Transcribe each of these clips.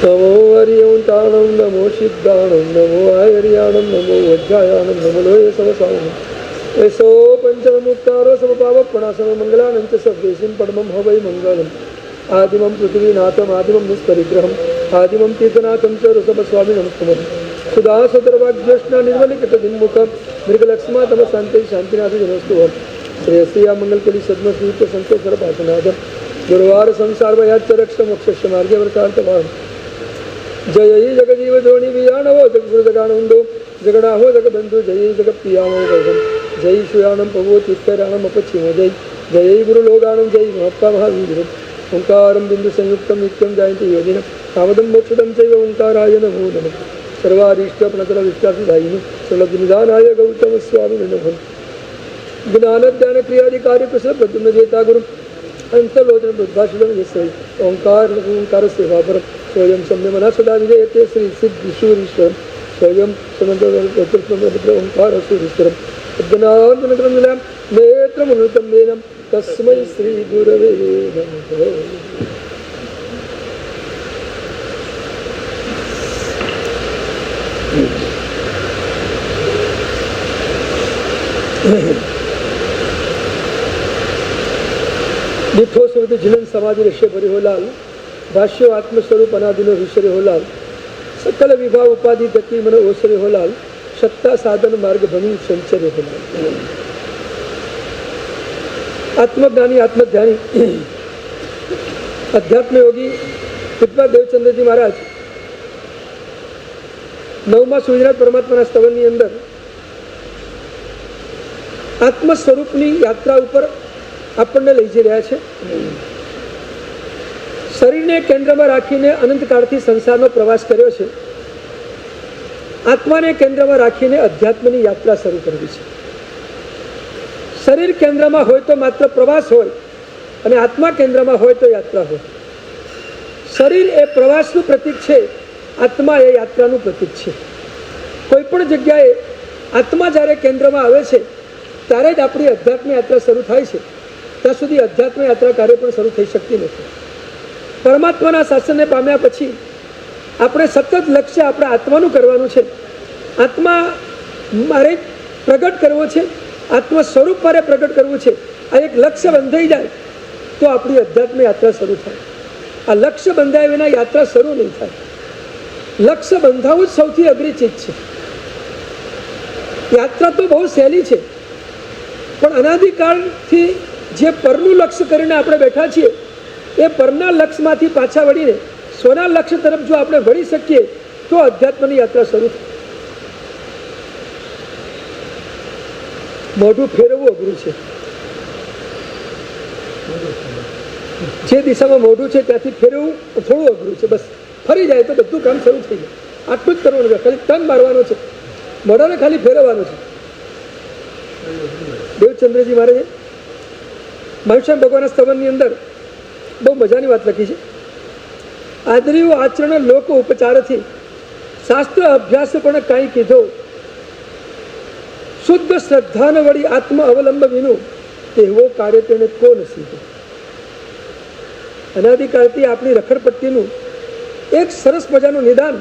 નમો હરિયંતાણમ નમો સિદ્ધાણમ નમો આયર્યાણમ નમો વજ્જાયાણમ નમો લોય સવસાણમ એસો પંચમુક્તારો સમપાવપણા સર્વમંગલાનંચ સદ્દેશિમ પડમમ હવૈ મંગલમ આદિમમ પૃથ્વીનાથમ આદિમમ નિષ્પરિગ્રહમ આદિમમ તીર્થનાથમ ચ ઋષભસ્વામિનમ સ્તુમમ સુદાસોદરવાગ્યષ્ણ નિર્મલિકિત દિન્મુખ મૃગલક્ષ્મા તમ શાંતિ શાંતિનાથિ નમસ્તુભમ શ્રેયસ્યા મંગલકલી સદ્મસ્યુક્ત સંતોષર પાસનાદમ ગુરુવાર સંસાર વયાચ રક્ષ મોક્ષ માર્ગે વર્તાર્થમાન જય જગજીવ ધોણી વિયાણવો જગગુરુદગાણંદો જગડાહો જગબંધુ જય જગપ્રિયાણો વૈભમ જય શ્રીયાણમ પ્રભુ તીર્થરાણમ અપચ્છિમો જય જય ગુરુલોગાણમ જય મહાત્મા મહાવીર ઓંકારમ બિંદુ સંયુક્તમ નિત્યમ જાયંતિ યોજિનમ કામદમ મોક્ષદમ ચૈવ ઓંકારાય નમો નમઃ સર્વારીષ્ટ પ્રણતલ વિષ્ટાભિદાયિની સલગ્નિદાનાય ગૌતમ સ્વામી નમઃ જ્ઞાન ધ્યાન ક્રિયાધિકારી કૃષ્ણ પ્રદ્યુમ્ન જેતા ગુરુ અંતલોચન બુદ્ધાશિલમ યસ્ય ઓંકાર ઓંકાર સેવાપર સ્વયં સમ્યમના સદા વિજયતે શ્રી સિદ્ધિશુરીશ્વરમ સ્વયં સમંત્ર ઓંકાર સુરીશ્વરમ જ્ઞાનગ્રંથિલામ નેત્રમનૃતમ મેનમ તસ્મૈ શ્રી ગુરવે નમઃ. દીઠો સુરત જીલન સમાધિ ઋષિ ભરી હોલાલ ભાષ્યો આત્મ સ્વરૂપ અનાદિનો ઋષિ હોલાલ સકલ વિભાવ ઉપાધિ ગતિ મને ઓસરે હોલાલ સત્તા સાધન માર્ગ ભણી સંચરે હોલાલ. આત્મજ્ઞાની આત્મધ્યાની અધ્યાત્મ યોગી વિદ્વા દેવચંદ્રજી મહારાજ 9મા સૂર્યનાથ પરમાત્માના સ્તવનની અંદર આત્મ સ્વરૂપની યાત્રા ઉપર આપણને લઈ જઈ રહ્યા છે. શરીરને કેન્દ્રમાં રાખીને અનંતકાળથી સંસારનો પ્રવાસ કર્યો છે. આત્માને કેન્દ્રમાં રાખીને અધ્યાત્મની યાત્રા શરૂ કરવી છે. શરીર કેન્દ્રમાં હોય તો માત્ર પ્રવાસ હોય અને આત્મા કેન્દ્રમાં હોય તો યાત્રા હોય. શરીર એ પ્રવાસનું પ્રતીક છે, આત્મા એ યાત્રાનું પ્રતીક છે. કોઈ પણ જગ્યાએ આત્મા જ્યારે કેન્દ્રમાં આવે છે ત્યારે જ આપણી અધ્યાત્મ યાત્રા શરૂ થાય છે. ત્યાં સુધી અધ્યાત્મ યાત્રા કાર્ય પણ શરૂ થઈ શકતી નથી. પરમાત્માના શાસનને પામ્યા પછી આપણે સતત લક્ષ્ય આપણે આત્માનું કરવાનું છે. આત્મા મારે પ્રગટ કરવો છે, આત્મ સ્વરૂપ મારે પ્રગટ કરવું છે. આ એક લક્ષ્ય બંધાઈ જાય તો આપણી અધ્યાત્મ યાત્રા શરૂ થાય. આ લક્ષ્ય બંધાયા વિના યાત્રા શરૂ નહીં થાય. લક્ષ્ય બંધાવવું જ સૌથી અઘરી ચીજ છે. યાત્રા તો બહુ સહેલી છે, પણ અનાદિકાળથી જે પરનું લક્ષ્ય કરીને આપણે બેઠા છીએ એ પરના લક્ષ્યમાંથી પાછા વળીને સ્વના લક્ષ્ય તરફ જો આપણે વળી શકીએ તો અધ્યાત્મની યાત્રા શરૂ થાય. મોઢું ફેરવવું અઘરું છે. જે દિશામાં મોઢું છે ત્યાંથી ફેરવવું થોડું અઘરું છે. બસ ફરી જાય તો બધું કામ શરૂ થઈ જાય. આટલું જ કરવાનું છે. ખાલી ટર્ન મારવાનો છે, મોઢાને ખાલી ફેરવવાનું છે. દેવચંદ્રજી મહારાજે મહાવીર ભગવાનના સ્તવનની અંદર બહુ મજાની વાત લખી છે. આદર્યો આચરણ લોક ઉપચારથી શાસ્ત્ર અભ્યાસ પણ કાંઈ કીધો, શુદ્ધ શ્રદ્ધાન વળી આત્મ અવલંબ વિનું તેવો કાર્ય તેને કોણ સીધો. અનાદિકાળથી આપણી રખડપટ્ટીનું એક સરસ મજાનું નિદાન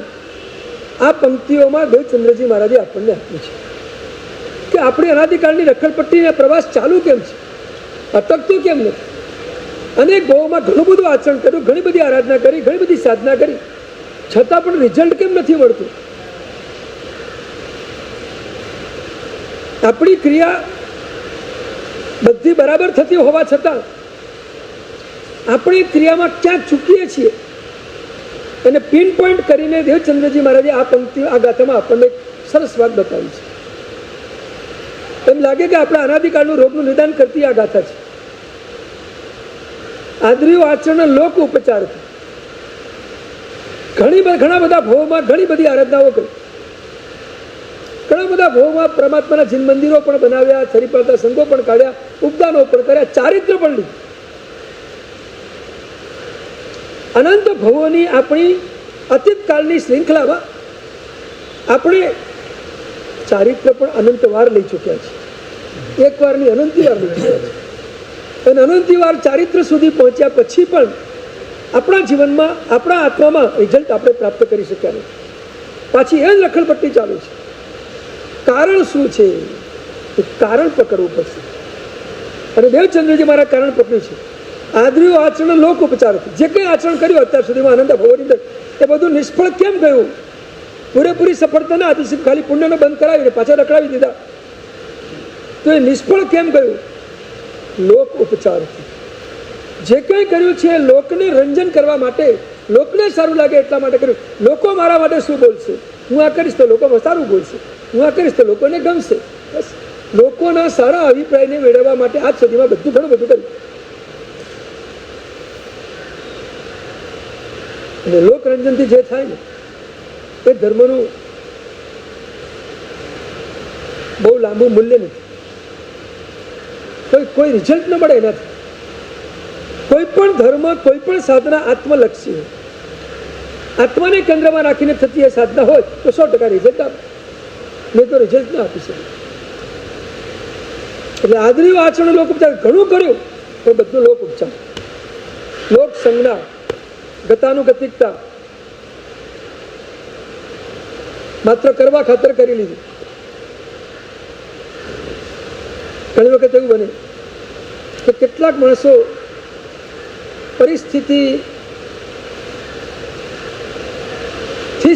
આ પંક્તિઓમાં દેવચંદ્રજી મહારાજે આપણને આપ્યું છે કે આપણી અનાદિકાળની રખડપટ્ટીને પ્રવાસ ચાલુ કેમ છે, અટકતું કેમ નથી. અનેક ભાવોમાં ઘણું બધું આચરણ કર્યું, ઘણી બધી આરાધના કરી, ઘણી બધી સાધના કરી, છતાં પણ રિઝલ્ટ કેમ નથી મળતું. આપણી ક્રિયા બધી બરાબર થતી હોવા છતાં આપણી ક્રિયામાં ક્યાંક ચૂકીએ છીએ એને પિન પોઈન્ટ કરીને દેવચંદ્રજી મહારાજે આ પંક્તિ આ ગાથામાં આપણને સરસ વાત બતાવી છે. એમ લાગે કે આપણા અનાદિકાળનું રોગનું નિદાન કરતી આ ગાથા છે. આદર્યો આચરણ લોક ઉપચાર. ઘણા બધા ભાવોમાં ઘણી બધી આરાધનાઓ કરી, ઘણા બધા ભાવોમાં પરમાત્માના જીન મંદિરો પણ બનાવ્યા, છરીપાતા સંઘો પણ કાઢ્યા, ઉપદાનો પણ કર્યા, ચારિત્ર પણ લીધું. અનંત ભવોની આપણી અતીતકાળની શ્રૃંખલામાં આપણે ચારિત્ર પણ અનંત વાર લઈ ચૂક્યા છે. એક વારની અનંતી વાર લઈ ચૂક્યા છે. અને અનંતી વાર ચારિત્ર સુધી પહોંચ્યા પછી પણ આપણા જીવનમાં, આપણા આત્મામાં રિઝલ્ટ આપણે પ્રાપ્ત કરી શક્યા નથી. પાછી એ જ રખડપટ્ટી ચાલુ છે. કારણ શું છે? કારણ પકડવું પડશે. અને દેવચંદ્રજી મારા કારણ પકડ્યું છે. આદર્યો આચરણ લોક ઉપચાર. જે કંઈ આચરણ કર્યું અત્યાર સુધીમાં આનંદ ભવોની અંદર, એ બધું નિષ્ફળ કેમ ગયું? પૂરેપૂરી સફળતા ના હતી, ખાલી પુણ્યને બંધ કરાવીને પાછા રખડાવી દીધા. તો એ નિષ્ફળ કેમ ગયું? લોક ઉપચાર. જે કંઈ કર્યું છે લોકને રંજન કરવા માટે, લોકને સારું લાગે એટલા માટે કર્યું. લોકો મારા માટે શું બોલશે? હું આ કરીશ તો લોકો સારું બોલશે, હું આ કરીશ તો લોકોને ગમશે. બસ લોકોના સારા અભિપ્રાયને મેળવવા માટે આજ સુધીમાં બધું ઘણું બધું કર્યું. અને લોકરંજનથી જે થાય ને એ ધર્મનું બહુ લાંબુ મૂલ્ય નથી. કોઈ રિઝલ્ટ ન મળે એનાથી. કોઈ પણ ધર્મ, કોઈ પણ સાધના આત્મલક્ષી હોય, આત્માને કેન્દ્રમાં રાખીને થતી એ સાધના હોય તો 100% રિઝલ્ટ આપે, નહીં તો રિઝલ્ટ ના આપી શકે. એટલે આદર્યો આચરણ લોક ઉપચાર ઘણું કર્યું, પણ બધું લોક ઉપચાર, લોક સંજ્ઞા, ગતાનુગતિકતા, માત્ર કરવા ખાતર કરી લીધું. ઘણી વખત એવું બને કે કેટલાક માણસો પરિસ્થિતિથી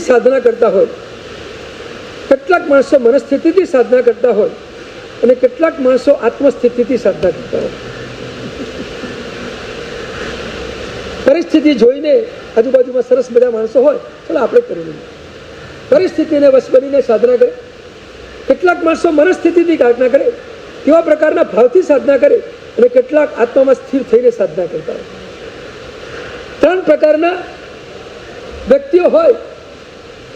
સાધના કરતા હોય, કેટલાક માણસો મનસ્થિતિથી સાધના કરતા હોય, અને કેટલાક માણસો આત્મસ્થિતિથી સાધના કરતા હોય. પરિસ્થિતિ જોઈને આજુબાજુમાં સરસ બધા માણસો હોય, ચાલો આપણે કરી લઈએ. પરિસ્થિતિને વશ બનીને સાધના કરે. કેટલાક માણસો મનસ્થિતિથી સાધના કરે, કેવા પ્રકારના ભાવથી સાધના કરે, અને કેટલાક આત્મામાં સ્થિર થઈને સાધના કરતા હોય. 3 પ્રકારના વ્યક્તિઓ હોય,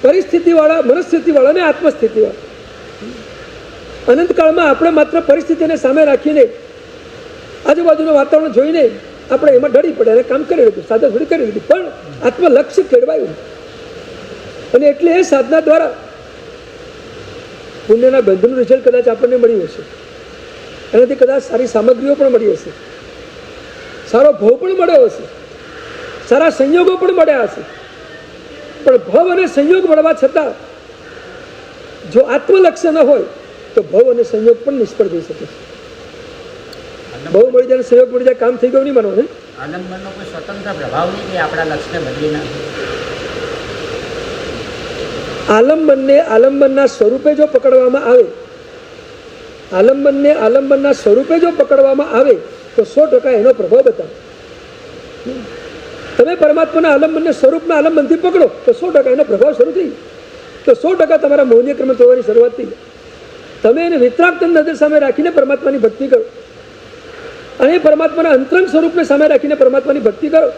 પરિસ્થિતિવાળા, મનસ્થિતિવાળા અને આત્મસ્થિતિવાળા. અનંતકાળમાં આપણે માત્ર પરિસ્થિતિને સામે રાખીને, આજુબાજુનું વાતાવરણ જોઈને આપણે એમાં ડરી પડે અને કામ કરી લીધું, સાધના થોડી કરી લીધી, પણ આત્મલક્ષ્ય કેળવાયું. અને એટલે એ સાધના દ્વારા પુણ્યના બંધનું રિઝલ્ટ કદાચ આપણને મળ્યું હશે, એનાથી કદાચ સારી સામગ્રીઓ પણ મળી હશે, સારો ભાવ પણ મળ્યો હશે, સારા સંયોગો પણ મળ્યા હશે. પણ ભાવ અને સંયોગ મળવા છતાં જો આત્મલક્ષ્ય ન હોય તો ભાવ અને સંયોગ પણ નિષ્ફળ થઈ શકે છે. ભાવ મળી જાય, સંયોગ મળી જાય, કામ થઈ ગયું નહીં માનવાનું. આલંબનનો કોઈ સ્વતંત્ર પ્રભાવ નહીં કે આપણા લક્ષ્યને બદલી નાખે. આલંબનને આલંબનના સ્વરૂપે જો પકડવામાં આવે, આલંબનને આલંબનના સ્વરૂપે જો પકડવામાં આવે તો 100% એનો પ્રભાવ બતાવે. તમે પરમાત્માના આલંબનને સ્વરૂપના આલંબનથી પકડો તો 100% એનો પ્રભાવ શરૂ થઈ, તો 100% તમારા મૌન્ય ક્રમ થવાની શરૂઆત થઈ. તમે એને વિતરાગ નજર સામે રાખીને પરમાત્માની ભક્તિ કરો, અને પરમાત્માના અંતરંગ સ્વરૂપને સામે રાખીને પરમાત્માની ભક્તિ કરો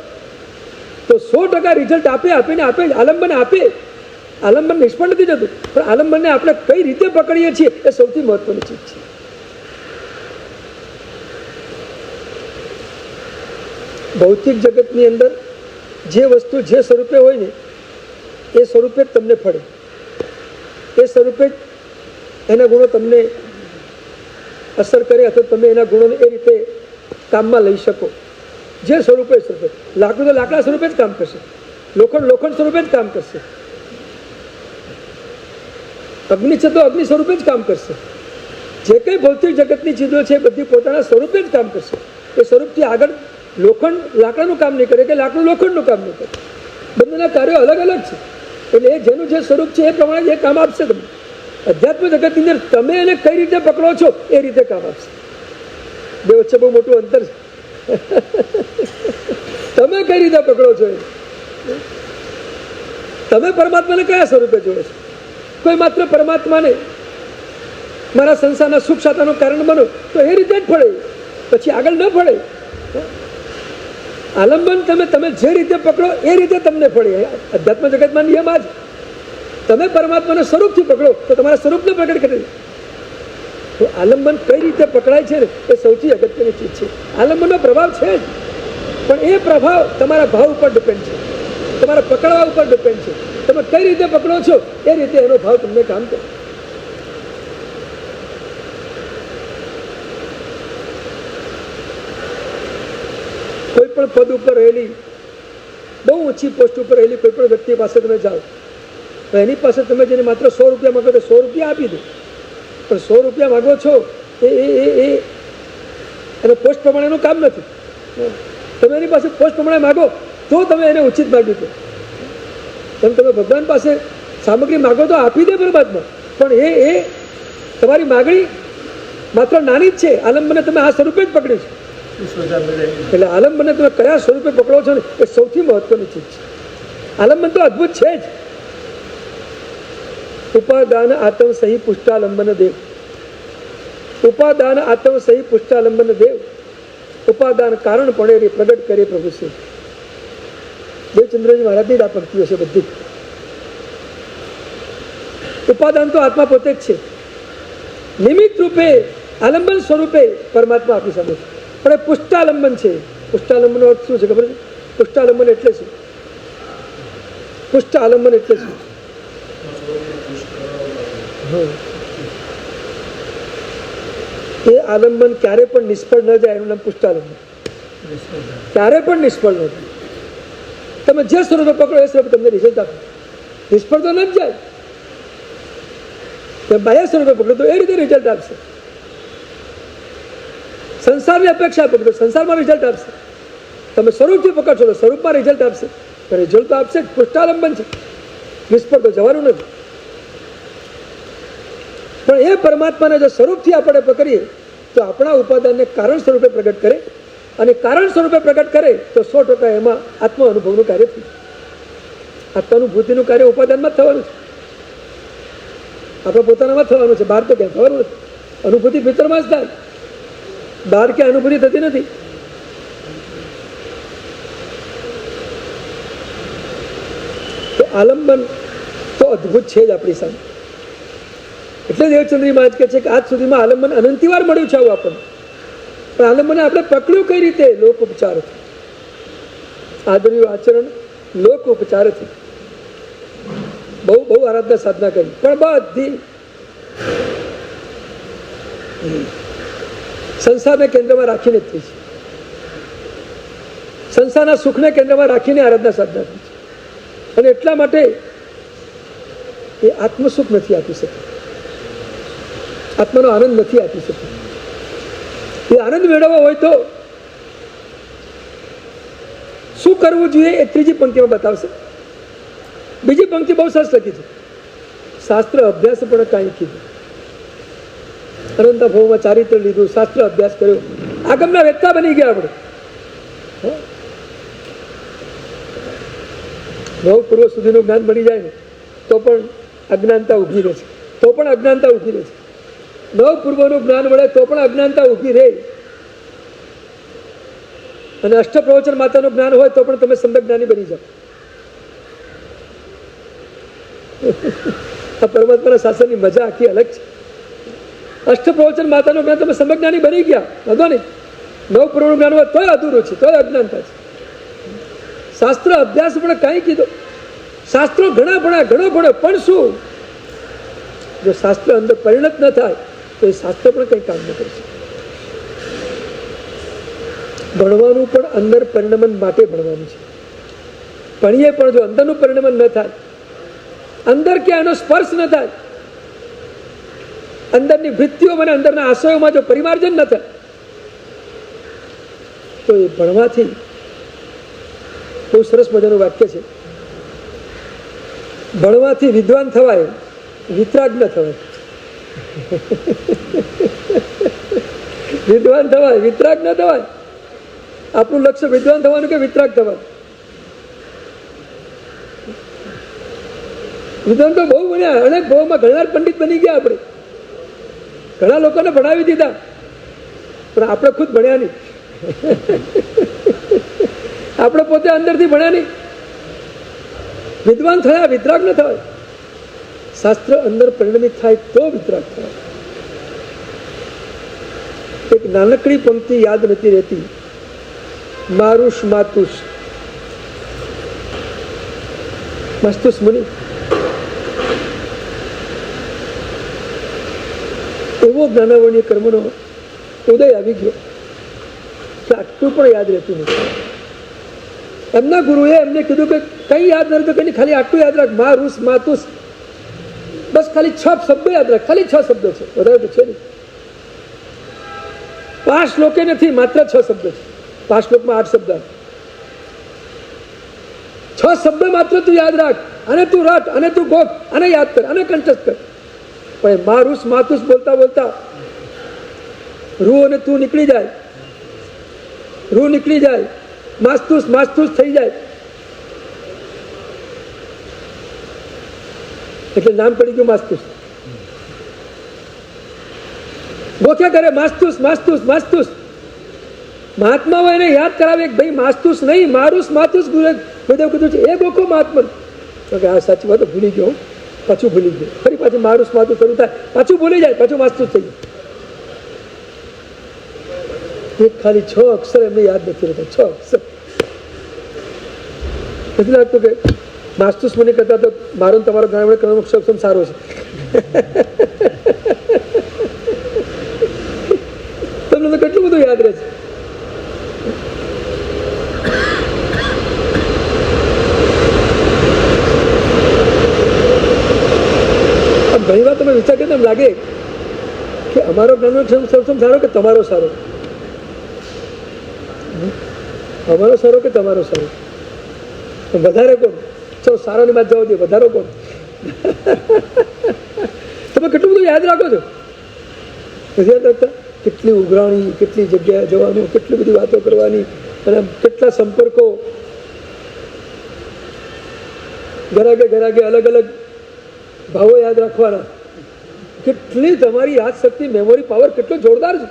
તો 100% રિઝલ્ટ આપે આલંબન આપે. આલંબન નિષ્ફળ નથી જતું, પણ આલંબનને આપણે કઈ રીતે પકડીએ છીએ એ સૌથી મહત્વની ચીજ છે. ભૌતિક જગતની અંદર જે વસ્તુ જે સ્વરૂપે હોય ને એ સ્વરૂપે જ તમને ફળે, એ સ્વરૂપે જ એના ગુણો તમને અસર કરે, અથવા તમે એના ગુણોને એ રીતે કામમાં લઈ શકો. જે સ્વરૂપે લાકડું તો લાકડા સ્વરૂપે જ કામ કરશે, લોખંડ લોખંડ સ્વરૂપે જ કામ કરશે, અગ્નિ છે તો અગ્નિ સ્વરૂપે જ કામ કરશે. જે કંઈ ભૌતિક જગતની ચીજો છે બધી પોતાના સ્વરૂપે જ કામ કરશે. એ સ્વરૂપથી આગળ લોખંડ લાકડાનું કામ નહીં કરે કે લાકડું લોખંડનું કામ નહીં કરે. બંનેના કાર્યો અલગ અલગ છે. એટલે એ જેનું જે સ્વરૂપ છે એ પ્રમાણે એ કામ આપશે તમને. અધ્યાત્મ જગતની અંદર તમે એને કઈ રીતે પકડો છો એ રીતે કામ આપશે. બે વચ્ચે બહુ મોટું અંતર છે. તમે કઈ રીતે પકડો છો, તમે પરમાત્માને કયા સ્વરૂપે જોડો છો? કોઈ માત્ર પરમાત્માને મારા સંસારના સુખ શાતાનું કારણ બનો તો એ રીતે જ ફળે, પછી આગળ ન ફળે. આલંબન તમે જે રીતે પકડો એ રીતે તમને ફળે. અધ્યાત્મ જગતમાં નિયમ આ જ. તમે પરમાત્માના સ્વરૂપથી પકડો તો તમારા સ્વરૂપને પ્રગટ કરી. તો આલંબન કઈ રીતે પકડાય છે ને એ સૌથી અગત્યની ચીજ છે. આલંબનનો પ્રભાવ છે જ, પણ એ પ્રભાવ તમારા ભાવ ઉપર ડિપેન્ડ છે, તમારા પકડવા ઉપર ડિપેન્ડ છે. તમે કઈ રીતે પકડો છો એ રીતે એનો ભાવ તમને કામ કરે. કોઈ પણ પદ ઉપર રહેલી બહુ ઊંચી પોસ્ટ ઉપર રહેલી કોઈ પણ વ્યક્તિ પાસે તમે જાઓ તો એની પાસે તમે જેને માત્ર 100 રૂપિયા માગો તો 100 રૂપિયા આપી દો, પણ 100 રૂપિયા માગો છો એને પોસ્ટ પ્રમાણેનું કામ નથી. તમે એની પાસે પોસ્ટ પ્રમાણે માગો તો તમે એને ઉચિત માગ્યું છે. તેમ તમે ભગવાન પાસે સામગ્રી માગો તો આપી દે પરમાત્મા, પણ એ તમારી માગણી માત્ર નાની જ છે. આલંબને તમે આ સ્વરૂપે જ પકડી છે. એટલે આલંબને તમે કયા સ્વરૂપે પકડો છો ને એ સૌથી મહત્વની ચીજ છે. આલંબન તો અદ્ભુત છે જ. ઉપાદાન આત્મ સહી પુષ્ટાલંબન દેવ, ઉપાદાન આત્મ સહી પુષ્ટાલંબન દેવ, ઉપાદાન કારણ પડે રે પ્રગટ કરે પ્રભુ છે. દેવચંદ્રજી મહારાજની જ આ પંક્તિઓ છે બધી. ઉપાદાન તો આત્મા પોતે જ છે. નિમિત્ત રૂપે આલંબન સ્વરૂપે પરમાત્મા આપણી સામે છે, પણ એ પુષ્ટાલંબન છે. પુષ્ટાલંબનનો અર્થ શું છે ખબર છે? પુષ્ટાલંબન એટલે શું? પુષ્ટાલંબન એટલે શું? એ આલંબન ક્યારે પણ નિષ્ફળ ન જાય એનું નામ પુષ્ટાલંબન. ક્યારે પણ નિષ્ફળ ન જાય. તમે જે સ્વરૂપે પકડો એ સ્વરૂપે તમને રિઝલ્ટ આપે. નિષ્ફળ તો ન જ જાય. તમે બાહ્ય સ્વરૂપે પકડો તો એ રીતે રિઝલ્ટ આપશે. સંસારની અપેક્ષા પકડો સંસારમાં રિઝલ્ટ આપશે. તમે સ્વરૂપથી પકડશો તો સ્વરૂપમાં રિઝલ્ટ આપશે. રિઝલ્ટ તો આપશે જ. પુષ્ટાલંબન છે. નિષ્ફળ તો જવાનું નથી. પણ એ પરમાત્માને જો સ્વરૂપથી આપણે પકડીએ તો આપણા ઉપાદાનને કારણ સ્વરૂપે પ્રગટ કરે, અને કારણ સ્વરૂપે પ્રગટ કરે તો 100% એમાં આત્મ અનુભવનું કાર્ય થયું. આત્માનુભૂતિનું કાર્ય ઉપાદાનમાં જ થવાનું છે. આપણે પોતાનામાં થવાનું છે, બહાર તો ક્યાં થવાનું નથી. અનુભૂતિ ભીતરમાં જ થાય, બહાર ક્યાં અનુભૂતિ થતી નથી. તો આલંબન તો અદ્ભુત છે જ આપણી સામે. એટલે દેવચંદ્રી મહારાજ કહે છે કે આજ સુધીમાં આલંબન અનંતિવાર મળ્યું છે આવું આપણને, પણ આલંબને આપણે પકડ્યું કઈ રીતે? લોક ઉપચારથી. આદર્યું આચરણ લોક ઉપચારથી. બહુ બહુ આરાધના સાધના કરી, પણ બધી સંસારને કેન્દ્રમાં રાખીને જ થઈ છે. સંસારના સુખને કેન્દ્રમાં રાખીને આરાધના સાધના થઈ છે. અને એટલા માટે એ આત્મસુખ નથી આપી શકતી, આત્માનો આનંદ નથી આપી શકતી. એ આનંદ મેળવવો હોય તો શું કરવું જોઈએ એ ત્રીજી પંક્તિમાં બતાવશે. બીજી પંક્તિ બહુ સરસ લખી છે. શાસ્ત્ર અભ્યાસ પણ કાંઈ કીધું. અનંત ભાવમાં ચારિત્ર લીધું, શાસ્ત્ર અભ્યાસ કર્યો, આગમના વેદતા બની ગયા આપણે. નવ પૂર્વ સુધીનું જ્ઞાન બની જાય ને તો પણ અજ્ઞાનતા ઊભી રહે છે. તો પણ અજ્ઞાનતા ઊભી રહે છે. નવ પૂર્વનું જ્ઞાન મળે તો પણ અજ્ઞાનતા ઊભી રહે. અને અષ્ટપ્રવચન માતાનું જ્ઞાન હોય તો પણ તમે સમ્યક જ્ઞાની બની જાઓ. આ પરમાત્માના શાસનની મજા આખી અલગ છે. અષ્ટપ્રવચન માતાનું જ્ઞાન તમે સમ્યક જ્ઞાની બની ગયા, વાંધો નહીં. નવ પૂર્વનું જ્ઞાન હોય તોય અધૂરું છે, તોય અજ્ઞાનતા છે. શાસ્ત્ર અભ્યાસ પણ કાંઈ કીધો. શાસ્ત્રો ઘણો ભણ્યો, પણ શું? જો શાસ્ત્ર અંદર પરિણત ન થાય તો એ શાસ્ત્ર પણ કંઈ કામ ન કરી શકે. ભણવાનું પણ અંદર પરિણમન માટે ભણવાનું છે. ભણીએ પણ જો અંદરનું પરિણમન ન થાય, અંદર ક્યાં એનો સ્પર્શ ન થાય, અંદરની વૃત્તિઓમાં અને અંદરના આશયોમાં જો પરિમાર્જન ન થાય તો એ ભણવાથી, બહુ સરસ મજાનું વાક્ય છે, ભણવાથી વિદ્વાન થવાય, વિતરાગ ન થવાય. વિદ્વાન થવાય, વિતરાગ ન થવાય. આપણું લક્ષ્ય વિદ્વાન થવાનું કે વિતરાગ થવાનું? વિદ્વાન તો બહુ ભણ્યા, અનેક ભાવમાં ઘણા પંડિત બની ગયા આપણે, ઘણા લોકોને ભણાવી દીધા, પણ આપણે ખુદ ભણ્યા નહીં. આપણે પોતે અંદરથી ભણ્યા નહીં. વિદ્વાન થયા, વિતરાગ ન થવાય. શાસ્ત્ર અંદર પરિણમિત થાય તો વિતરાગ થાય. એક નાનકડી પંક્તિ યાદ નથી રહેતી. મારુષ માતુષ મસ્તુષ મુનિ, એવો જ્ઞાનાવર્ણીય કર્મનો ઉદય આવી ગયો કે આટલું પણ યાદ રહેતું નથી. એમના ગુરુએ એમને કીધું કે કંઈ યાદ નથી તો કંઈ ખાલી આટલું યાદ રાખ, મારુસ માતુસ, બસ ખાલી 6 શબ્દો યાદ રાખ. ખાલી 6 શબ્દો છે, વધારે તો છે નહીં. 5 શ્લોકે નથી, માત્ર 6 શબ્દો છે. 5 શ્લોકમાં 8 શબ્દ. 6 શબ્દ માત્ર તું યાદ રાખ, અને તું રટ, અને તું ગોખ, અને યાદ કર, અને કંઠસ્થ કર. પણ મારુસ માતુસ બોલતા બોલતા રૂ અને તું નીકળી જાય, રૂ નીકળી જાય, માસ્તુસ માસ્તુસ થઈ જાય, એટલે નામ પડી ગયું માસ્તુસ. ગોખ્યા કરે માસ્તુસ માસ્તુસ માસ્તુસ. મહાત્માઓ એને યાદ કરાવે કે ભાઈ માસ્તુસ નહીં, મારુસ માતુસ ગુરુદેવ કીધું છે, એ ગોખો મહાત્મા. આ સાચી વાત ભૂલી ગયો, પાછું ભૂલી ગયો, ફરી પાછું મારુસ માતુસ શરૂ થાય, પાછું ભૂલી જાય, પાછું માસ્તુસ થઈ જાય. એક ખાલી 6 અક્ષર એમને યાદ નથી રહેતા. 6 અક્ષર નથી લાગતું કે માસ્તુસ મને કરતા તો મારો તમારો ઘણા સક્ષમ સારો છે. તમને તો કેટલું બધું યાદ રહે છે. ઘણી વાર તમે વિચાર કરતા એમ લાગે કે અમારો જ્ઞાનનો સક્ષમ સારો કે તમારો સારો, અમારો સારો કે તમારો સારો, વધારે કોણ? ચલો સારાની વાત જવા દે, વધારો કોણ? તમે કેટલું બધું યાદ રાખો છો? નથી યાદ રાખતા? કેટલી ઉઘરાણી, કેટલી જગ્યાએ જવાનું, કેટલી બધી વાતો કરવાની, અને કેટલા સંપર્કો, ઘરાગે અલગ અલગ ભાવો યાદ રાખવાના. કેટલી તમારી યાદ શક્તિ, મેમોરી પાવર કેટલો જોરદાર છે.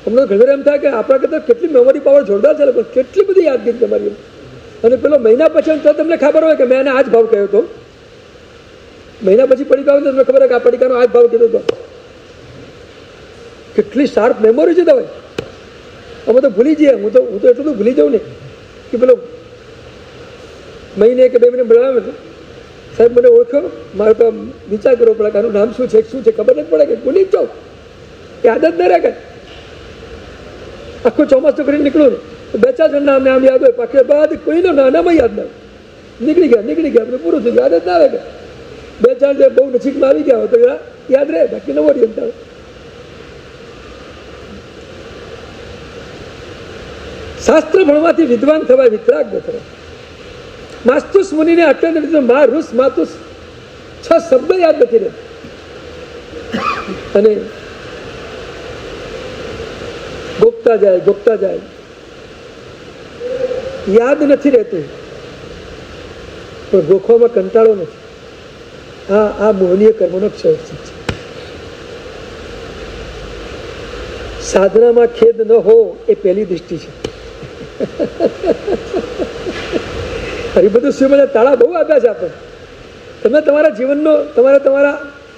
તમને ઘણી વાર એમ થાય કે આપણા કરતાં કેટલી મેમોરી પાવર જોરદાર છે, પણ કેટલી બધી યાદગીરી તમારી. અને પેલો મહિના પછી તો તમને ખબર હોય કે મેં એને આ જ ભાવ કહ્યો હતો, મહિના પછી પડીકા હોય તો તમને ખબર હોય કે આ પડીકાનો આ જ ભાવ કીધો હતો. કેટલી શાર્પ મેમોરી છે તમે. અમે તો ભૂલી જઈએ. હું તો એટલું બધું ભૂલી જાઉં ને કે પેલો મહિને કે 2 મહિને બોલાવે ને, સાહેબ મને ઓળખ્યો, મારે તો વિચાર કરવો પડે કે આનું નામ શું છે, ખબર નથી પડે, કે ભૂલી જ જાઉં, યાદ જ ન રહે. કે આખું ચોમાસું કરીને નીકળું ને 2-4 જણના નામ યાદ હોય, બાકી બાદ કોઈનો નાનામાં યાદ ના આવે. નીકળી ગયા આપણે પૂરું થયું, યાદ જ ના આવે. કે 2-4 જે બહુ નજીકમાં આવી ગયા હોય તો યાદ રહે, બાકી નવો યાદ આવે. શાસ્ત્ર ભણવાથી વિદ્વાન થવાય, વિતરાગ ન થવાય. માસ્તુસ મુનિને આટલા નથી, મારુસ માતુસ 6 શબ્દ યાદ નથી રહેતા. અને ગોખતા જાય, યાદ નથી રહેતું, પણ ગોખવામાં કંટાળો નથી. આ મોહનીય કર્મનો ક્ષય છે. સાધનામાં ખેદ ન હો એ પહેલી દૃષ્ટિ છે. હરિભદ્ર સ્વામીના તાળા બહુ આપ્યા છે આપણને. તમે તમારા જીવનનો, તમારા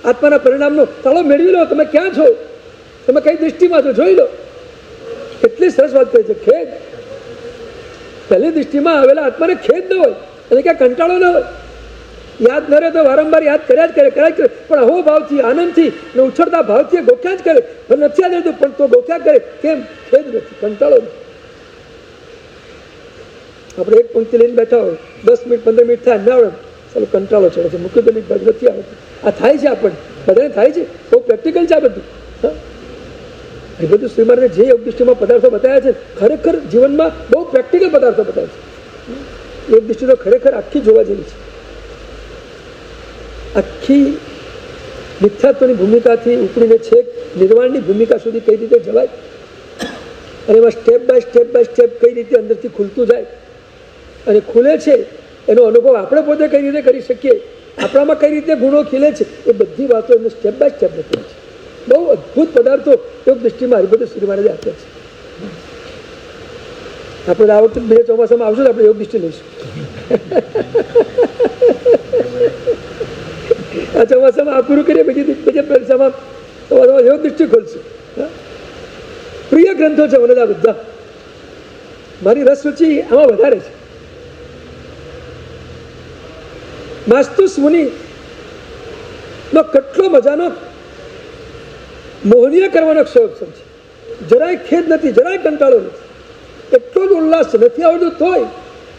આત્માના પરિણામનો તાળો મેળવી લો. તમે ક્યાં છો, તમે કઈ દૃષ્ટિમાં છો, જોઈ લો. કેટલી સરસ વાત કરી છે. ખેદ, પહેલી દૃષ્ટિમાં આવેલા આત્માને ખેદ ન હોય, અને ક્યાં કંટાળો ન હોય. યાદ ન રહે તો વારંવાર યાદ કર્યા જ કરે, પણ અહોભાવથી, આનંદથી ને ઉછળતા ભાવથી ગોખ્યા જ કરે. પણ નથી યાદ રહેતું, પણ તો ગોખ્યા કરે. કેમ? ખેદ નથી, કંટાળો નથી. આપણે એક પંક્તિ લઈને બેઠા હોય, 10 મિનિટ 15 મિનિટ થાય, ના આવડે, ચાલો કંટાળો ચડે છે, મૂકી દો, નથી આવડતું. આ થાય છે આપણને, બધાને થાય છે. બહુ પ્રેક્ટિકલ છે આ બધું. એ બધું શ્રીમાને જે યોગ દૃષ્ટિમાં પદાર્થો બતાવ્યા છે, ખરેખર જીવનમાં બહુ પ્રેક્ટિકલ પદાર્થો બતાવ્યા છે. યોગ દૃષ્ટિ તો ખરેખર આખી જોવા જેવી છે. આખી મિથ્યાત્વની ભૂમિકાથી ઉપડીને છેક નિર્વાણની ભૂમિકા સુધી કઈ રીતે જવાય, અને એમાં સ્ટેપ બાય સ્ટેપ કઈ રીતે અંદરથી ખુલતું જાય, અને ખુલે છે એનો અનુભવ આપણે પોતે કઈ રીતે કરી શકીએ, આપણામાં કઈ રીતે ગુણો ખીલે છે, એ બધી વાતો એમને સ્ટેપ બાય સ્ટેપ લખેલી છે. બહુ અદભુત પદાર્થો યોગ દૃષ્ટિમાં હરિભદ્ર શ્રી મહારાજે આપ્યા છે. આપણે આ વખતે 2 ચોમાસામાં આવશું, આપણે યોગ દૃષ્ટિ લઈશું. આ ચોમાસામાં આ પૂરું કરીએ, બીજી પરીક્ષામાં યોગ દૃષ્ટિ ખોલશું. પ્રિય ગ્રંથો છે મને આ બધા. મારી રસ રુચિ આમાં વધારે છે. માસ્તુસ મુનિ નો કેટલો મજાનો મોહનીય કરવાનો ક્ષય છે. જરાય ખેદ નથી, જરાય કંટાળો નથી. એટલો જ ઉલ્લાસ છે. નથી આવડતું તોય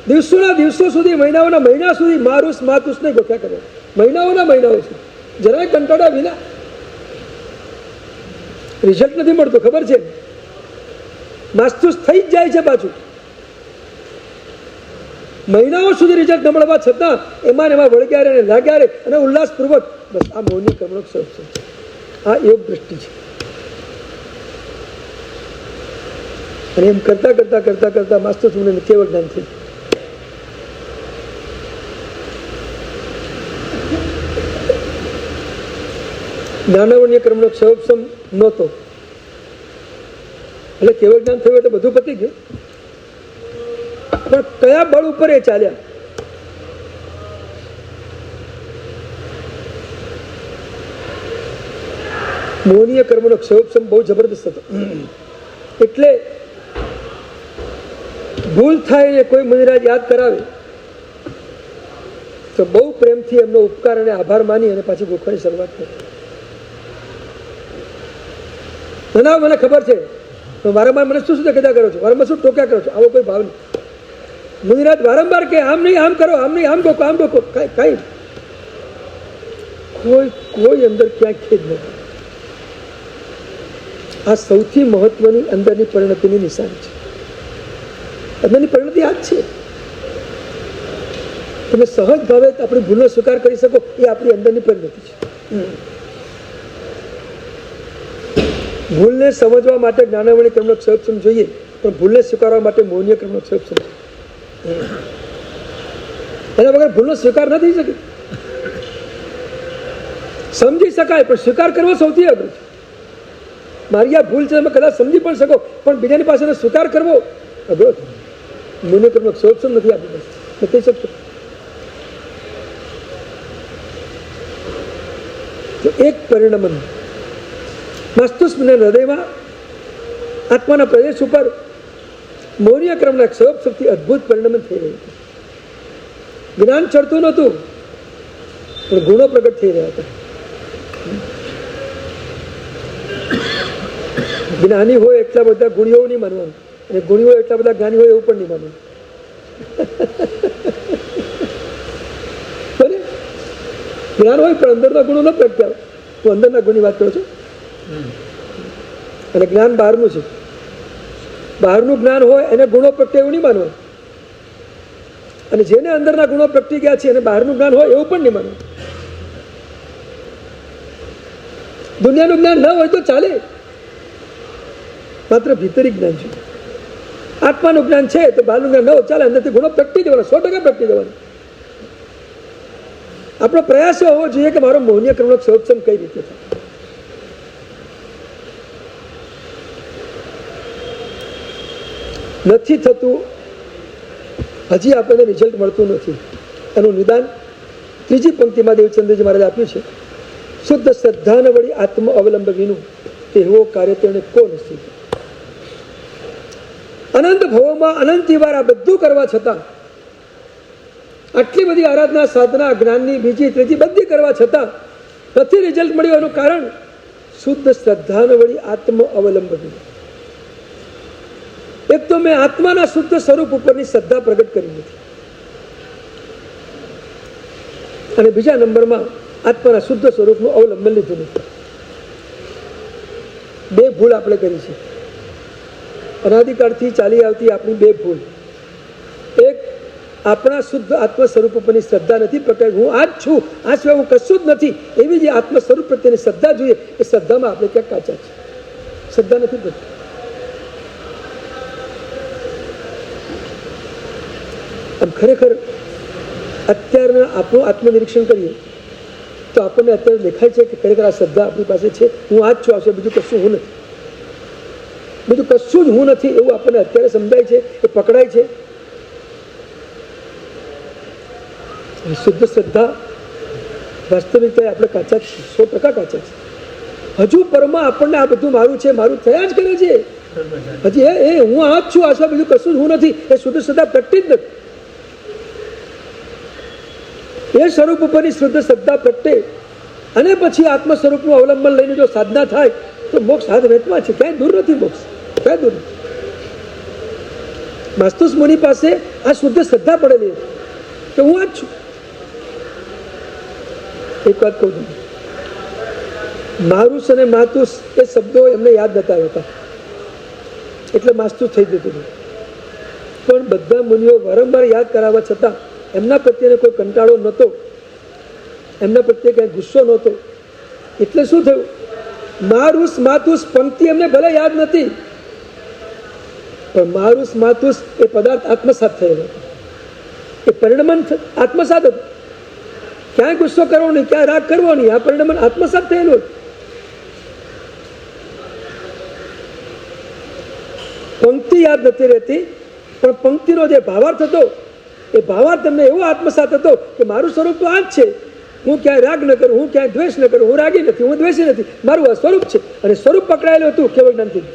દિવસોના દિવસો સુધી, મહિનાઓના મહિના સુધી મારુસ માતુસ ને ગોખ્યા કરે. મહિનાઓના મહિનાઓ સુધી જરાય કંટાળા વિના. રિઝલ્ટ નથી મળતું, ખબર છે. માસ્તુસ થઈ જ જાય છે પાછું. મહિનાઓ સુધી રિઝલ્ટ ન મળવા છતાં એમાં વળગ્યા રહે, લાગ્યા રહે અને ઉલ્લાસપૂર્વક. બસ આ મૌની કર્મનો સ્વરૂપ છે. આ યોગ દ્રષ્ટિ છે. અને એમ કરતા કરતા કરતા કરતા માસ્તુસ મને કેવળ જ્ઞાન થયું. જ્ઞાનાવન્ય ક્રમનો ક્ષયોપશમ નહોતો એટલે કેવળ જ્ઞાન થયું એટલે બધું પતી ગયું. પણ કયા બળ ઉપર એ ચાલ્યા? મોહનીય કર્મનો ક્ષયોપશમ બહુ જબરદસ્ત હતો. એટલે ભૂલ થાય ને કોઈ મુનિરાજ યાદ કરાવે તો બહુ પ્રેમથી એમનો ઉપકાર અને આભાર માની અને પાછી ગોખવાની શરૂઆત કરી. ના મને ખબર છે, વારંવાર મને શું કહેતા કરો છો, વારંવાર શું ટોક્યા કરો છો, આવો કોઈ ભાવ નહીં. મુનિરાજ વારંવાર કે આમ નહીં આમ કરો, આમ નહીં આમ ડોકો, આમ ડોકો, કઈ કોઈ અંદર ક્યાંય ખેદ નથી. આ સૌથી મહત્વની અંદરની પરિણતિની નિશાની છે. અંદરની પરિણતિ આ જ છે. તમે સહજ ભાવે આપણી ભૂલનો સ્વીકાર કરી શકો એ આપણી અંદરની પરિણતિ છે. ભૂલને સમજવા માટે જ્ઞાનાવળી ક્રમનો ક્ષયોપશમ જોઈએ, પણ ભૂલને સ્વીકારવા માટે મૌનીય ક્રમનો ક્ષયોપશમ છે. એના વગર ભૂલનો સ્વીકાર ન થઈ શકે. સમજી શકાય પણ સ્વીકાર કરવો સૌથી અઘરું છે. મારી આ ભૂલ છે, તમે કદાચ સમજી પણ શકો, પણ બીજાની પાસે સ્વીકાર કરવો અઘરો છે. મૌનીય ક્રમનો ક્ષયોપશમ નથી આપણી પાસે, નથી શકતો. તો એક પરિણામ મસ્તિષ્કના હૃદયમાં આત્માના પ્રદેશ ઉપર મૌર્ય ક્રમના ક્ષયોપશમથી અદભુત પરિણામ થઈ રહ્યું હતું. જ્ઞાન ચડતું નહોતું પણ ગુણો પ્રગટ થઈ રહ્યા હતા. જ્ઞાની હોય એટલા બધા ગુણીઓ નહીં માનવાનું, અને ગુણીઓ એટલા બધા જ્ઞાની હોય એવું પણ નહીં માનવાનું. જ્ઞાન હોય પણ અંદરના ગુણો ન પ્રગટ્યા. હું અંદરના ગુણની વાત કરું છું. અને જ્ઞાન બહારનું છે. બહારનું જ્ઞાન હોય એને ગુણો પ્રગટે એવું નહીં માનવું, અને જેને અંદરના ગુણો પ્રગટી ગયા છે એને બહારનું જ્ઞાન હોય એવું પણ નહીં માનવું. દુનિયાનું જ્ઞાન ન હોય તો ચાલે, માત્ર ભીતરી જ્ઞાન છે. આત્માનું જ્ઞાન છે તો બહારનું જ્ઞાન ન હોય ચાલે, અંદરથી ગુણો પ્રગટી દેવાના, 100% પ્રગટી દેવાના. આપણો પ્રયાસ હોવો જોઈએ કે મારો મૌનીય ક્રમનો ક્ષયોપશમ કઈ રીતે થાય. નથી થતું, હજી આપણને રિઝલ્ટ મળતું નથી. એનું નિદાન ત્રીજી પંક્તિમાં દેવચંદ્રજી મહારાજ આપ્યું છે. શુદ્ધ શ્રદ્ધાને વળી આત્મ અવલંબ વિનું તેવો કાર્ય તેને કો નથી. અનંત ભવોમાં અનંતી વાર આ બધું કરવા છતાં, આટલી બધી આરાધના સાધના જ્ઞાનની બીજી ત્રીજી બધી કરવા છતાં નથી રિઝલ્ટ મળ્યું. એનું કારણ શુદ્ધ શ્રદ્ધાને વળી આત્મ અવલંબ વિનું. એક તો મેં આત્માના શુદ્ધ સ્વરૂપ ઉપરની શ્રદ્ધા પ્રગટ કરી નથી, અને બીજા નંબરમાં આત્માના શુદ્ધ સ્વરૂપનું અવલંબન લીધું નથી. બે ભૂલ આપણે કરી છે, અનાદિકાળથી ચાલી આવતી આપણી બે ભૂલ. એક, આપણા શુદ્ધ આત્મ સ્વરૂપ ઉપરની શ્રદ્ધા નથી પ્રગટ. હું આ જ છું, આ સિવાય હું કશું જ નથી, એવી જે આત્મ સ્વરૂપ પ્રત્યેની શ્રદ્ધા જોઈએ એ શ્રદ્ધામાં આપણે ક્યાંક કાચા છે. શ્રદ્ધા નથી પ્રગટ. આમ ખરેખર અત્યારના આપણું આત્મનિરીક્ષણ કરીએ તો આપણને અત્યારે દેખાય છે કે ખરેખર આ શ્રદ્ધા આપણી પાસે છે. હું આ જ છું, આવશે બીજું કશું હું નથી, બીજું કશું જ હું નથી એવું આપણને અત્યારે સમજાય છે, એ પકડાય છે. શુદ્ધ શ્રદ્ધા વાસ્તવિકતા આપણે કાચા જ છીએ, 100% કાચા છે. હજુ પરમાં આપણને આ બધું મારું છે મારું થયા જ કરે છે. હજી એ હું આ જ છું, આ સિવાય બીજું કશું જ હું નથી, એ શુદ્ધ શ્રદ્ધા પ્રગટી જ નથી. એ સ્વરૂપ ઉપરની શુદ્ધ શ્રદ્ધા પ્રગટે અને પછી આત્મ સ્વરૂપનું અવલંબન લઈને જો સાધના થાય તો મોક્ષ હાથ વેતમાં છે. ક્યાંય દૂર નથી મોક્ષ, ક્યાંય દૂર નથી. માસ્તુસ મુનિ પાસે આ શુદ્ધ શ્રદ્ધા પડેલી હતી કે હું આ જ છું. એક વાત કહું છું, મારુસ અને માતુસ એ શબ્દો એમને યાદ નતા રહેતા એટલે માસ્તુસ થઈ જતું હતું. પણ બધા મુનિઓ વારંવાર યાદ કરાવવા છતાં એમના પ્રત્યેને કોઈ કંટાળો નહોતો, એમના પ્રત્યે કઈ ગુસ્સો નહોતો. એટલે શું થયું, મારુસ માતુસ પંક્તિ એમને ભલે યાદ નથી, પણ મારુસ માતુસ એ પદાર્થ આત્મસાત થયેલો હતો, એ પરિણમન આત્મસાત હતું. ક્યાંય ગુસ્સો કરવો નહીં, ક્યાંય રાગ કરવો નહીં, આ પરિણમન આત્મસાત થયેલું હતું. પંક્તિ યાદ નથી રહેતી, પણ પંક્તિનો જે ભાવાર્થ હતો એ ભાવાર્થ એમને એવો આત્મસાત હતો કે મારું સ્વરૂપ તો આ જ છે, હું ક્યાંય રાગ ન કરું, હું ક્યાંય દ્વેષ ન કરું, હું રાગી નથી, હું દ્વેષી નથી, મારું આ સ્વરૂપ છે. અને સ્વરૂપ પકડાયેલું હતું કેવળ જ્ઞાનથી.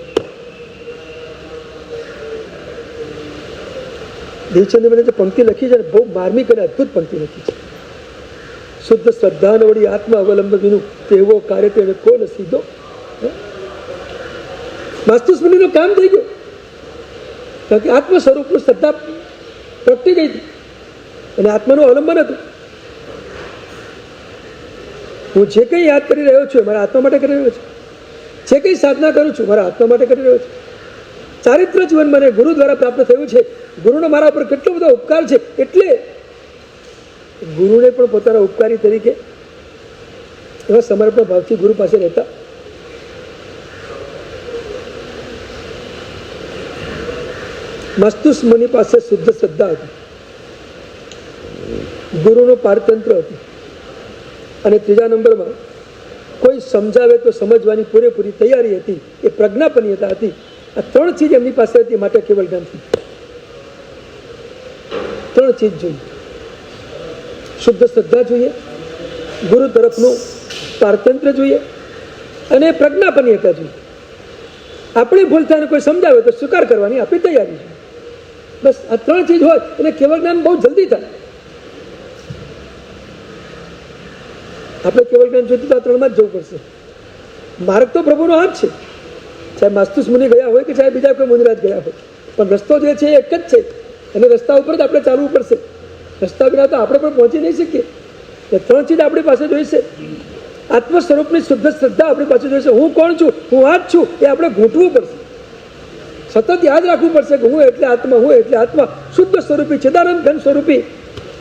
દેવચંદ્ર મને જે પંક્તિ લખી છે ને, બહુ માર્મિક અને અદભુત પંક્તિ લખી છે. શુદ્ધ શ્રદ્ધાન વળી આત્મ અવલંબ વિનું તેવો કાર્ય તેને કોણ સીધો. માસ્તુસ મુનિનું કામ થઈ ગયું, કારણ કે આત્મ સ્વરૂપનું શ્રદ્ધા પ્રગટી ગઈ હતી અને આત્માનું અવલંબન હતું. હું જે કંઈ યાદ કરી રહ્યો છું મારા આત્મા માટે કરી રહ્યો છું, જે કંઈ સાધના કરું છું મારા આત્મા માટે કરી રહ્યો છું. ચારિત્ર જીવન મને ગુરુ દ્વારા પ્રાપ્ત થયું છે, ગુરુનો મારા પર કેટલો બધો ઉપકાર છે, એટલે ગુરુને પણ પોતાના ઉપકારી તરીકે એવા સમર્પણ ભાવથી ગુરુ પાસે રહેતા. માસ્તુસ મુનિ પાસે શુદ્ધ શ્રદ્ધા હતી, ગુરુનું પારતંત્ર હતું, અને ત્રીજા નંબરમાં કોઈ સમજાવે તો સમજવાની પૂરેપૂરી તૈયારી હતી, એ પ્રજ્ઞાપનીયતા હતી. આ ત્રણ ચીજ એમની પાસે હતી, માટે કેવળ જ્ઞાનથી ત્રણ ચીજ જોઈએ. શુદ્ધ શ્રદ્ધા જોઈએ, ગુરુ તરફનું પારતંત્ર જોઈએ, અને પ્રજ્ઞાપનીયતા જોઈએ. આપણે ભૂલ થાય કોઈ સમજાવે તો સ્વીકાર કરવાની આપણી તૈયારી છે. બસ આ ત્રણ ચીજ હોય એટલે કેવળ જ્ઞાન બહુ જલ્દી થાય. આપણે કેવળ જ્ઞાન જોઈતું તો આ ત્રણમાં જ જવું પડશે. માર્ગ તો પ્રભુનો હાથ છે, ચાહે માસ્તુસ મુનિ ગયા હોય કે ચાહે બીજા કોઈ મુનિરાજ ગયા હોય, પણ રસ્તો જે છે એ એક જ છે, અને રસ્તા ઉપર જ આપણે ચાલવું પડશે. રસ્તા વિના તો આપણે પણ પહોંચી નહીં શકીએ. એ ત્રણ ચીજ આપણી પાસે જોઈશે. આત્મ સ્વરૂપની શુદ્ધ શ્રદ્ધા આપણી પાસે જોઈશે. હું કોણ છું, હું આ જ છું, એ આપણે ઘૂંટવું પડશે. સતત યાદ રાખવું પડશે કે હું એટલે આત્મા, હું એટલે આત્મા, શુદ્ધ સ્વરૂપી, ચિદાનંદ ઘન સ્વરૂપી,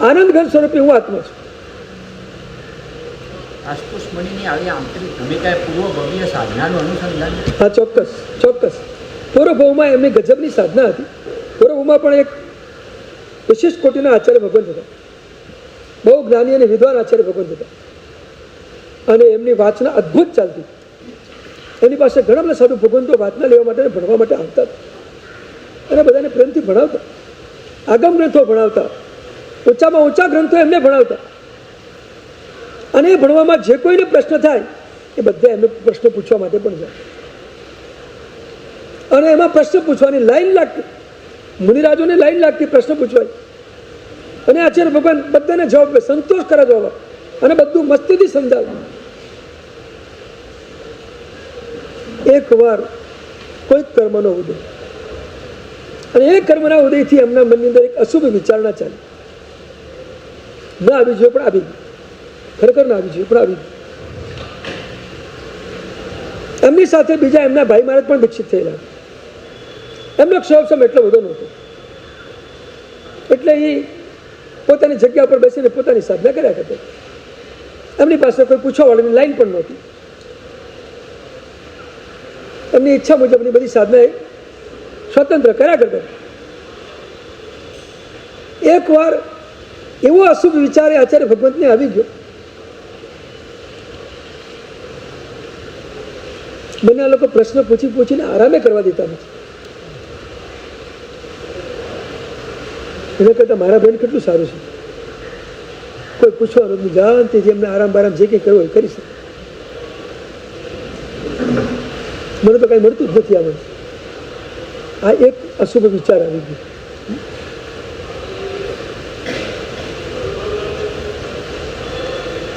આનંદ ઘન સ્વરૂપી હું આત્મા છું. માસ્તુસ મુનિની આવી આંતરિક ભૂમિકાએ પૂર્વ ભવ્ય સાધનાનું અનુસંધાન. હા, ચોક્કસ ચોક્કસ. પૂર્વભાવમાં એમની ગજબની સાધના હતી. પૂર્વભાવમાં પણ એક વિશેષ કોટીના આચાર્ય ભગવાન હતા, બહુ જ્ઞાની અને વિદ્વાન આચાર્ય ભગવાન હતા, અને એમની વાંચના અદભુત ચાલતી. એની પાસે ઘણા બધા સાધુ ભગવંતો વાંચના લેવા માટે ભણવા માટે આવતા અને બધાને પ્રેમથી ભણાવતા. આગમ ગ્રંથો ભણાવતા, ઊંચામાં ઊંચા ગ્રંથો એમને ભણાવતા. અને એ ભણવામાં જે કોઈને પ્રશ્ન થાય એ બધા એમને પ્રશ્ન પૂછવા માટે પણ જાય, અને એમાં પ્રશ્ન પૂછવાની લાઈન લાગતી, મુનિરાજોને લાઈન લાગતી પ્રશ્ન પૂછવાની, અને આચાર્ય ભગવાન બધાને જવાબ, સંતોષ કરે જવાબ, અને બધું મસ્તીથી સમજાવે. એક વાર કોઈ કર્મનો ઉદય, અને એ કર્મના ઉદયથી એમના મનની અંદર એક અશુભ વિચારણા ચાલી. ના આવી જોઈએ પણ આવી ગઈ, ખરેખર ના આવી જોઈએ પણ આવી ગઈ. એમની સાથે બીજા એમના ભાઈ મહારાજ પણ દીક્ષિત થયેલા. એમનો ક્ષોભ એટલો બધો નહોતો, એટલે એ પોતાની જગ્યા પર બેસીને પોતાની સાધના કર્યા કરતા. એમની પાસે કોઈ પૂછવાવાળાની લાઈન પણ નહોતી. એમની ઈચ્છા મુજબની બધી સાધના એ સ્વતંત્ર કર્યા કરતા. એક વાર એવો અશુભ વિચાર આચાર્ય ભગવંતને આવી ગયો. મને આ લોકો પ્રશ્ન પૂછીને આરામે કરવા દેતા નથી. એના કરતા મારા બહેન કેટલું સારું છે, કોઈ પૂછવાનું જાણતી જેમને આરામ બારામ જે કંઈ કરવું એ કરી શકે. મને તો કઈ મળતું જ નથી. આ મને આ એક અશુભ વિચાર આવી ગયો.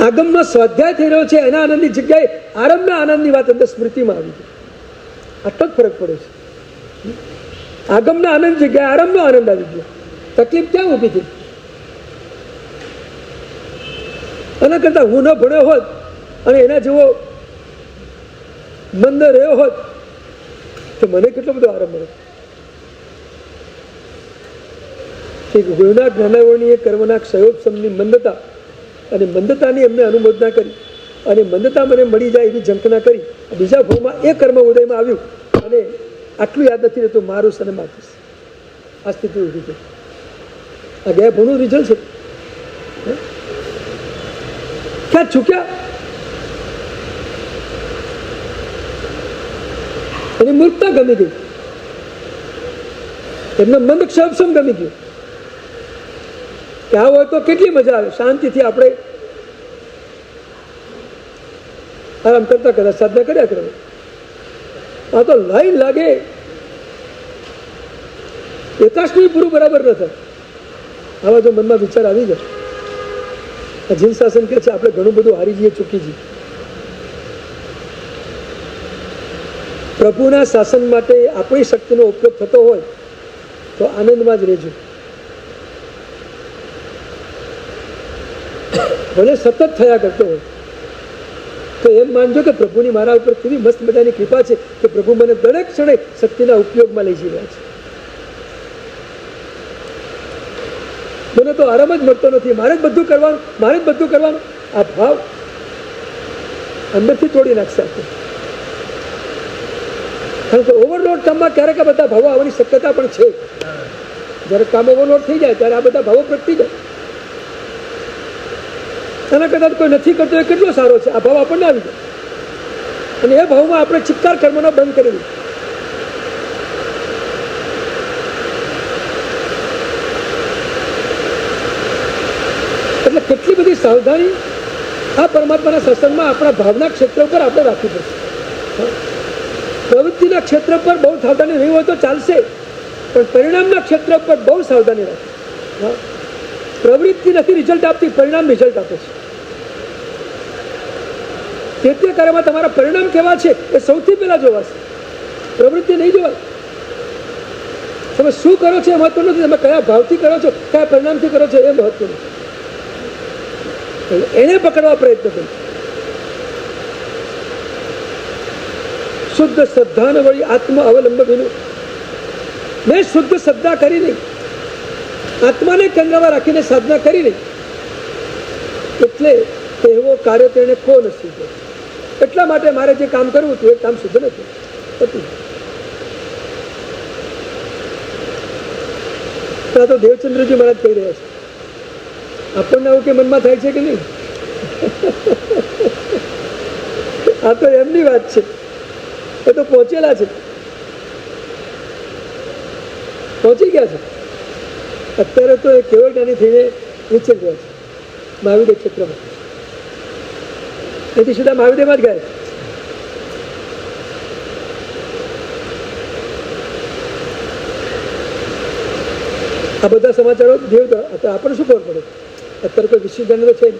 આગમનો સ્વાધ્યાય થઈ રહ્યો છે, એના આનંદની જગ્યાએ આરંભના આનંદની વાત અંદર સ્મૃતિમાં આવી ગઈ. આટલો જ ફરક પડે છે. આગમના આનંદ જગ્યાએ આરંભનો આનંદ આવી ગયો. તકલીફ ક્યાં ઊભી થઈ? આના કરતા હું ન ભણ્યો હોત અને એના જેવો મંદ રહ્યો હોત તો મને કેટલો બધો આરામ મળે. ગુરુના જ્ઞાનાવરણીએ કર્મના ક્ષયોપશમની મંદતા અને મંદતાની એમને અનુમોદના કરી અને મંદતા મને મળી જાય એવી ઝંખના કરી. બીજા ભાવમાં એ કર્મ ઉદયમાં આવ્યું અને આટલું યાદ નથી રહેતું મારું સને માથીશ. આ સ્થિતિ ઊભી થઈ. આ ગયા ભણું રિઝલ્ટ છે. ક્યાં ચૂક્યા? એની મૂર્ખતા ગમી ગઈ, એમને મંદ ક્ષોભ ગમી ગયું કે આ હોય તો કેટલી મજા આવે. શાંતિથી આપણે આરામ કરતા કરતા સાધના કર્યા કરે. આ તો લાઈન લાગે, એકાશનું પૂરું બરાબર ન થાય. આવા જો મનમાં વિચાર આવી જાય, આ જીન શાસન કે છે આપણે ઘણું બધું હારી જઈએ, ચૂકી જઈએ. પ્રભુના શાસન માટે આપણી શક્તિનો ઉપયોગ થતો હોય તો આનંદમાં જ રહેજો. ભલે સતત થયા કરતો હોય તો એમ માનજો કે પ્રભુની મારા ઉપર કેવી મસ્ત મજાની કૃપા છે કે પ્રભુ મને દરેક ક્ષણે શક્તિના ઉપયોગમાં લઈ જઈ રહ્યા છે. મને તો આરામ જ મળતો નથી, મારે જ બધું કરવાનું, મારે જ બધું કરવાનું. આ ભાવ અંદરથી તોડી નાખશે આપણે. કારણ કે ઓવરલોડ કામમાં ક્યારેક આ બધા ભાવો આવવાની શક્યતા પણ છે. જ્યારે કામ ઓવરલોડ થઈ જાય ત્યારે આ બધા ભાવો પ્રગટી જાય. એના કરતાં કોઈ નથી કરતો એ કેટલો સારો છે. આ ભાવ આપણને આવી જાય અને એ ભાવમાં આપણે ચિત્કાર કર્મનો બંધ કરી દઈએ. એટલે કેટલી બધી સાવધાની આ પરમાત્માના સત્સંગમાં આપણા ભાવના ક્ષેત્ર ઉપર આપણે રાખવી પડશે. પ્રવૃત્તિના ક્ષેત્ર પર બહુ સાવધાની નહીં હોય તો ચાલશે, પણ પરિણામના ક્ષેત્ર પર બહુ સાવધાની રાખવી. પ્રવૃત્તિ નથી રિઝલ્ટ આપતી, પરિણામ રિઝલ્ટ આપે છે. તે કાર્યમાં તમારા પરિણામ કેવા છે એ સૌથી પહેલા જોવાશે, પ્રવૃત્તિ નહીં જોવાય. તમે શું કરો છો એ મહત્વ નથી, તમે કયા ભાવથી કરો છો, કયા પરિણામથી કરો છો એ મહત્વનું છે. એને પકડવા પ્રયત્ન કરો. શુદ્ધ શ્રદ્ધાને વળી આત્મ અવલંબન. મેં શુદ્ધ શ્રદ્ધા કરી નહીં, આત્માને કેન્દ્રમાં રાખીને સાધના કરી નહીં, એટલે એવો કાર્ય તેને કો નથી. એટલા માટે મારે જે કામ કરવું હતું એ કામ શુદ્ધ નથી. તો દેવચંદ્રજી મહારાજ કહી રહ્યા છે, આપણને આવું કે મનમાં થાય છે કે નહીં? આ તો એમની વાત છે, એ તો પહોંચેલા છે, પહોંચી ગયા છે. અત્યારે તો એ કેવળ જ્ઞાની થઈને વિચરી રહ્યા છે મહાવીર ક્ષેત્રમાં. એથી સીધા મહાવીરમાં જ ગયા. આ બધા સમાચારો દેવ આપણને શું ખબર પડે? અત્યારે કોઈ વિશ્વ જ્ઞાન તો છે જ.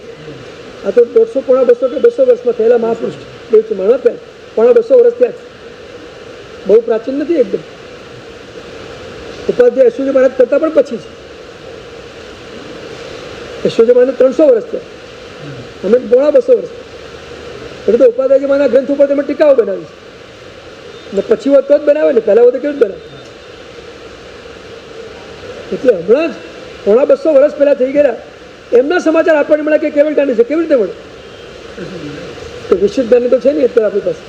આ તો 150 પોણા 200 કે 200 વર્ષમાં થયેલા મહાપુરુષ દેવ છે. માણસ થયા પોણા 200 વર્ષ થયા છે, બહુ પ્રાચીન નથી એકદમ. ઉપાધ્યાય યશુજી મહારાજ કરતા પણ પછી છે. યશુજી મહારાજ 300 વર્ષ થયા, અમે પોણા 200 વર્ષ. એટલે તો ઉપાધ્યાયજી માના ગ્રંથ ઉપર તમે ટીકાઓ બનાવી છે ને પછી હોત તો જ બનાવે ને, પહેલા હોત કેવું જ બનાવે. એટલે હમણાં જ પોણા 200 વર્ષ પહેલા થઈ ગયા એમના સમાચાર આપણને મળે કે કેવળ જ્ઞાની છે. કેવી રીતે મળે? તો વિશુદ્ધ જ્ઞાની તો છે ને અત્યારે આપણી પાસે.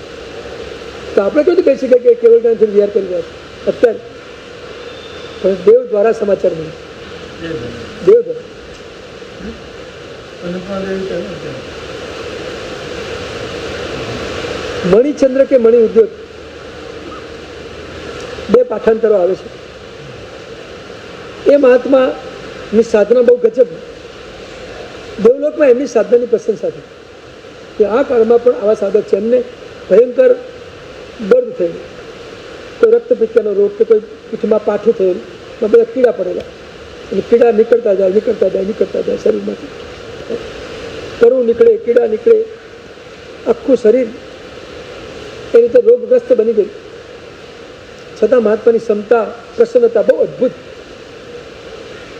તો આપણે કેવી રીતે કહી શકીએ કે કેવળ જ્ઞાનથી વિહાર કરી રહ્યા છે અત્યારે? પણ દેવ દ્વારા સમાચાર મળે, દેવ દ્વારા. મણિચંદ્ર કે મણિ ઉદ્યોગ બે પાઠાંતરો આવે છે. એ મહાત્માની સાધના બહુ ગજબ. દેવલોકમાં એમની સાધનાની પ્રશંસા થઈ કે આ કાળમાં પણ આવા સાધક છે. એમને ભયંકર દર્દ થયેલું, કોઈ રક્તપિત્તનો રોગ કે કોઈ પીઠમાં પાઠું થયેલું, બધા કીડા પડેલા અને કીડા નીકળતા જાય શરીરમાંથી. તરું નીકળે, કીડા નીકળે, આખું શરીર એ રીતે રોગગ્રસ્ત બની ગયું. છતાં મહાત્માની ક્ષમતા, પ્રસન્નતા બહુ અદ્ભુત.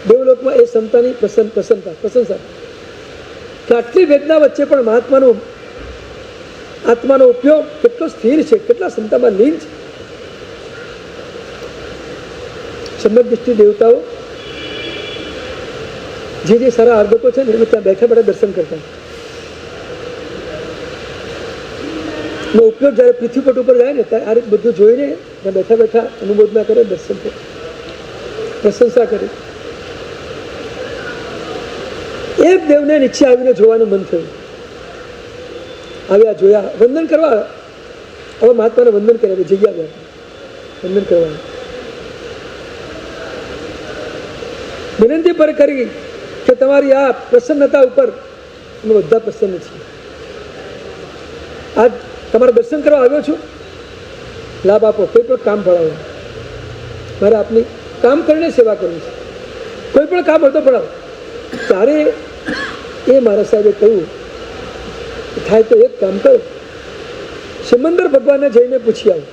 દેવલોકમાં એ ક્ષમતાની પ્રશંસા કે આટલી વેદના વચ્ચે પણ મહાત્માનો આત્માનો ઉપયોગ કેટલો સ્થિર છે, કેટલા ક્ષમતામાં લીન છે. સમ્યક દૃષ્ટિ દેવતાઓ જે સારા આર્દકો છે ને એને ત્યાં બેઠા બેઠા દર્શન કરતા. નો ઉપયોગ જ્યારે પૃથ્વીપટ ઉપર જાય ને ત્યારે આ રીતે બધું જોઈને ત્યાં બેઠા બેઠા અનુમોદના કરે, દર્શન કરે, પ્રશંસા કરે. એક દેવને નીચે આવીને જોવાનું મન થયું. આવ્યા, જોયા, વંદન કરવા. હવે મહાત્માને વંદન કરે, જઈ આવ્યા વંદન કરવાનું. વિનંતી પર કરી કે તમારી આ પ્રસન્નતા ઉપર અમે બધા પ્રસન્ન છીએ. આજ તમારા દર્શન કરવા આવ્યો છું, લાભ આપો, કોઈ પણ કામ ભણાવો. મારે આપની કામ કરીને સેવા કરવી છે, કોઈ પણ કામ હોય તો ભણાવો. ત્યારે એ મારા સાહેબે કહ્યું, થાય તો એક કામ કરો, સિમંદર ભગવાનને જઈને પૂછી આવો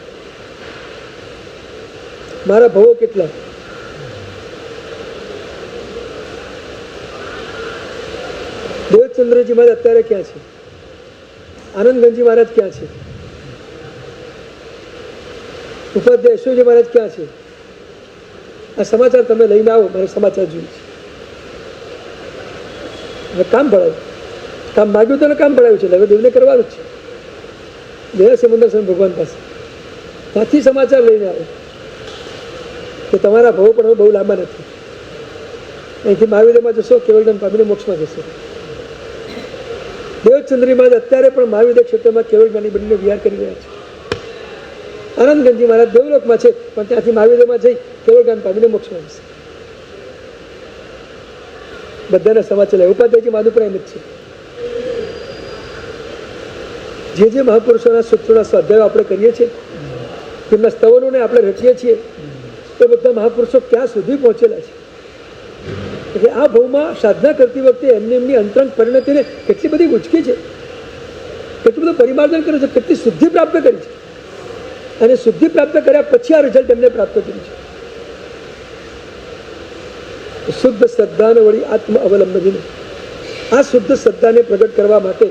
મારા ભવો કેટલા. દેવચંદ્રજી મહારાજ અત્યારે ક્યાં છે? આનંદગંજી મહારાજ ક્યાં છે? ઉપાધ્યાય યશોજી મહારાજ ક્યાં છે? આ સમાચાર તમે લઈને આવો, મારે સમાચાર જોઈએ છે. હવે કામ ભણાવ્યું, કામ માગ્યું તો કામ ભણાવ્યું છે, હવે દેવને કરવાનું જ છે. ગયા સમુદ્ર સ્વામી ભગવાન પાસે ત્યાંથી સમાચાર લઈને આવો કે તમારા ભાવો પણ હવે બહુ લાંબા નથી. અહીંથી મહાવીરમાં જશો, કેવળદાન પામીને મોક્ષમાં જશો. દેવચંદ્રી મહારાજ અત્યારે પણ મહાવીર ક્ષેત્રમાં કેવળદાની બનીને વિહાર કરી રહ્યા છે. આનંદગંજી મહારાજ દેવલોકમાં છે, પણ ત્યાંથી મહાવીરમાં જઈ કેવળદાન પામીને મોક્ષમાં જશે. બધાના સમાચાર લે. ઉપાધ્યાયજી માધુ પણ એમ જ છે. જે મહાપુરુષોના સૂત્રોના સ્વાધ્યાયો આપણે કરીએ છીએ, તેમના સ્તવનોને આપણે રચીએ છીએ, એ બધા મહાપુરુષો ક્યાં સુધી પહોંચેલા છે. એટલે આ ભાવમાં સાધના કરતી વખતે એમની અંતરંગ પરિણતિને કેટલી બધી ઉચકી છે, કેટલું બધું પરિમાર્જન કર્યું છે, કેટલી શુદ્ધિ પ્રાપ્ત કરી છે. અને શુદ્ધિ પ્રાપ્ત કર્યા પછી આ રિઝલ્ટ એમને પ્રાપ્ત કર્યું છે. શુદ્ધ શ્રદ્ધાને વળી આત્મ અવલંબન, આ શુદ્ધ શ્રદ્ધાને પ્રગટ કરવા માટે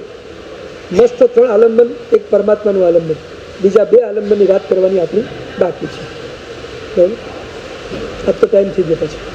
મસ્ત 3 આલંબન, એક પરમાત્માનું આલંબન, બીજા 2 આલંબનની વાત કરવાની આપણી બાકી છે. આજ તો ટાઈમ થઈ ગયો પછી.